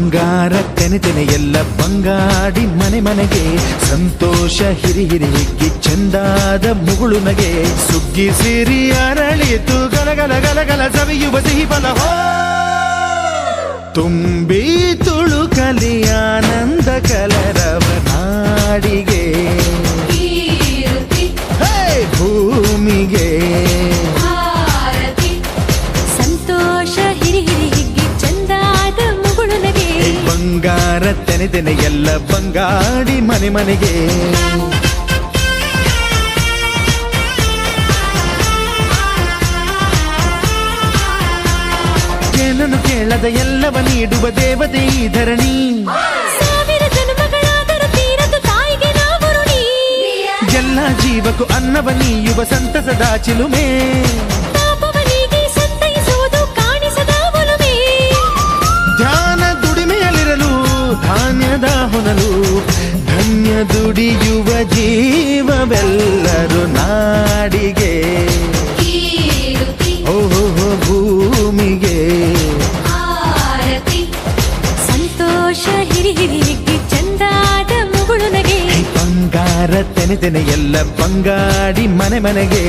ಬಂಗಾರ ತೆನೆ ಎಲ್ಲ ಬಂಗಾಡಿ ಮನೆ ಮನೆಗೆ ಸಂತೋಷ ಹಿರಿ ಹಿರಿ ಹಿಗ್ಗಿ ಚಂದಾದ ಮುಗುಳು ನಗೆ ಸುಗ್ಗಿ ಸಿರಿ ಅರಳಿತು ಗಲಗಲ ಗಲಗಲ ಸವಿಯುವ ಸಿಹಿ ಫಲ ತುಂಬಿ ತುಳುಕಲಿ ಆನಂದ ಕಲರವ ನಾಡಿಗೆ ಭೂಮಿಗೆ ಸಂತೋಷ ಹಿರಿ ಹಿರಿ ಹಿಗ್ಗಿ ಚಂದಾದ ಮುಗುಳು ನಗೆ ಬಂಗಾರ ತೆನೆ ಎಲ್ಲ ಬಂಗಾಡಿ ಮನೆ ಮನೆಗೆ ಏನನ್ನು ಕೇಳದ ಎಲ್ಲವ ನೀಡುವ ದೇವತೆ ಈ ಧರಣಿ ಸಾವಿರ ಜನ್ಮಗಳಾದರೂ ತೀರದ ತಾಯಿಗೆ ನಾವು ಋಣಿ ಎಲ್ಲ ಜೀವಕ್ಕೂ ಅನ್ನವ ನೀಯುವ ಸಂತಸದ ಚಿಲುಮೆ ಪಾಪವನಿಗೆ ಸಂತೈಸುವುದು ಕಾಣಿಸದ ಒಲುಮೆ ಧ್ಯಾನ ದುಡಿಮೆಯಲ್ಲಿರಲು ಧಾನ್ಯದ ಹೊನಲು ಧನ್ಯ ದುಡಿಯುವ ಜೀವವೆಲ್ಲರೂ ನಾಡಿಗೆ ಓಹೋ ಭೂಮಿಗೆ ಸಂತೋಷ ಹಿರಿ ಹಿರಿ ಹಿಗ್ಗಿ ಚಂದಾದ ಮುಗುಳು ನಗೆ ಬಂಗಾರ ತೆನೆ ಎಲ್ಲ ಬಂಗಾಡಿ ಮನೆ ಮನೆಗೆ